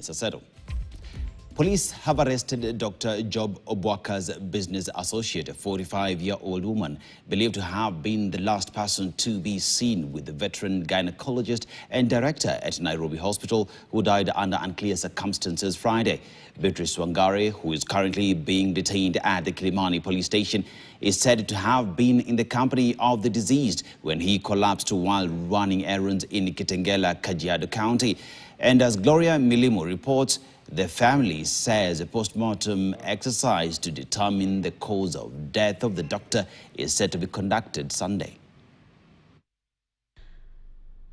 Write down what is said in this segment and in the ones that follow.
Vanessa Settle. Police have arrested Dr. Obwaka's business associate, a 45-year-old woman believed to have been the last person to be seen with the veteran gynecologist and director at Nairobi Hospital, who died under unclear circumstances Friday. Beatrice Wangari, who is currently being detained at the Kilimani police station, is said to have been in the company of the deceased when he collapsed while running errands in Kitengela, Kajiado County. And as Gloria Milimu reports, the family says a post-mortem exercise to determine the cause of death of the doctor is set to be conducted Sunday.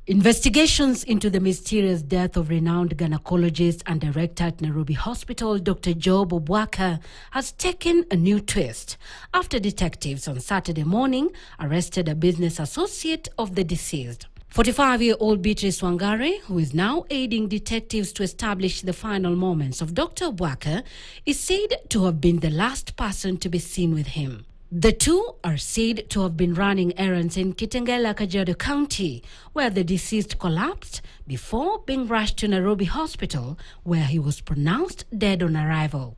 Investigations into the mysterious death of renowned gynecologist and director at Nairobi Hospital, Dr. Obwaka, has taken a new twist after detectives on Saturday morning arrested a business associate of the deceased. 45-year-old Beatrice Wangari, who is now aiding detectives to establish the final moments of Dr. Obwaka, is said to have been the last person to be seen with him. The two are said to have been running errands in Kitengela, Kajiado County, where the deceased collapsed before being rushed to Nairobi Hospital, where he was pronounced dead on arrival.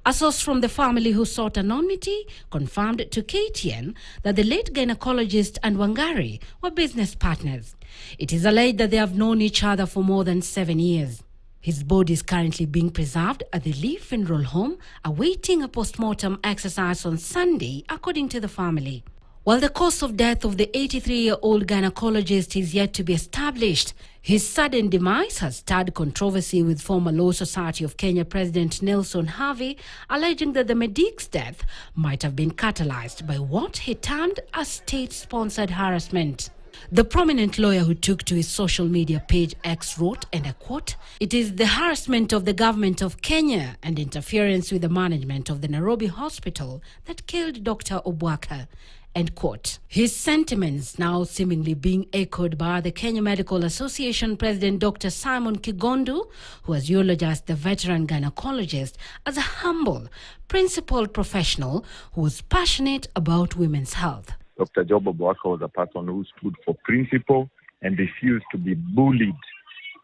A source from the family who sought anonymity confirmed to KTN that the late gynecologist and Wangari were business partners. It is alleged that they have known each other for more than 7 years. His body is currently being preserved at the Lee Funeral Home, awaiting a post-mortem exercise on Sunday, according to the family. While the cause of death of the 83-year-old gynecologist is yet to be established, his sudden demise has stirred controversy, with former Law Society of Kenya President Nelson Harvey alleging that the medic's death might have been catalyzed by what he termed as state-sponsored harassment. The prominent lawyer who took to his social media page X wrote, and I quote, "It is the harassment of the government of Kenya and interference with the management of the Nairobi Hospital that killed Dr. Obwaka." End quote. His sentiments now seemingly being echoed by the Kenya Medical Association President Dr. Simon Kigondu, who has eulogized the veteran gynecologist as a humble, principled professional who was passionate about women's health. Dr. Obwaka was a person who stood for principle and refused to be bullied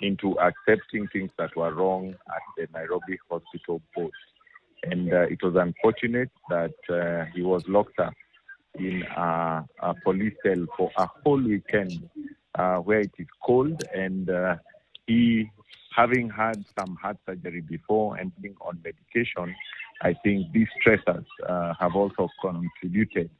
into accepting things that were wrong at the Nairobi Hospital post. And it was unfortunate that he was locked up in a police cell for a whole weekend where it is cold, and he, having had some heart surgery before and being on medication, I think these stressors have also contributed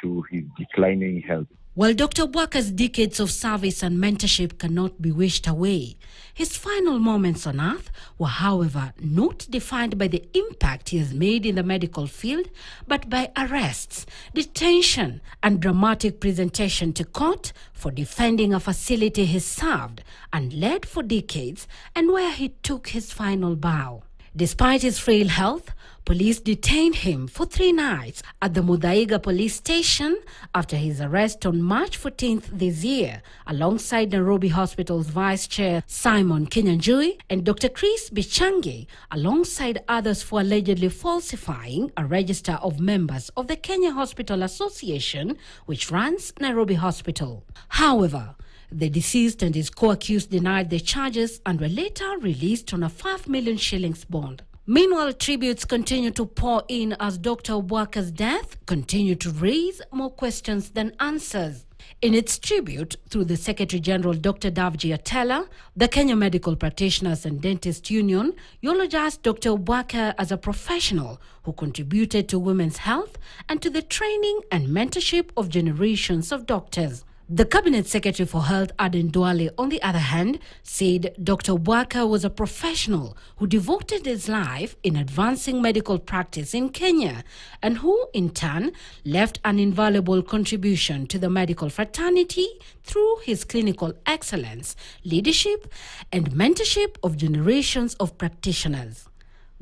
to his declining health. While Dr. Obwaka's decades of service and mentorship cannot be wished away, his final moments on earth were, however, not defined by the impact he has made in the medical field, but by arrests, detention, and dramatic presentation to court for defending a facility he served and led for decades, and where he took his final bow. Despite his frail health, police detained him for 3 nights at the Muthaiga police station after his arrest on March 14th this year, alongside Nairobi Hospital's Vice Chair Simon Kinyanjui and Dr. Chris Bichangi, alongside others, for allegedly falsifying a register of members of the Kenya Hospital Association, which runs Nairobi Hospital. However, the deceased and his co-accused denied the charges and were later released on a 5 million shillings bond. Meanwhile, tributes continue to pour in as Dr. Obwaka's death continued to raise more questions than answers. In its tribute, through the Secretary General Dr. Davji Atela, the Kenya Medical Practitioners and Dentists Union eulogized Dr. Obwaka as a professional who contributed to women's health and to the training and mentorship of generations of doctors. The Cabinet Secretary for Health, Aden Duale, on the other hand, said Dr. Obwaka was a professional who devoted his life in advancing medical practice in Kenya and who, in turn, left an invaluable contribution to the medical fraternity through his clinical excellence, leadership, and mentorship of generations of practitioners.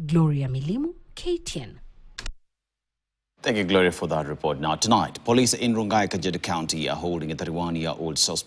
Gloria Milimu, KTN. Thank you, Gloria, for that report. Now, tonight, police in Rongai, Kajiado County are holding a 31-year-old suspect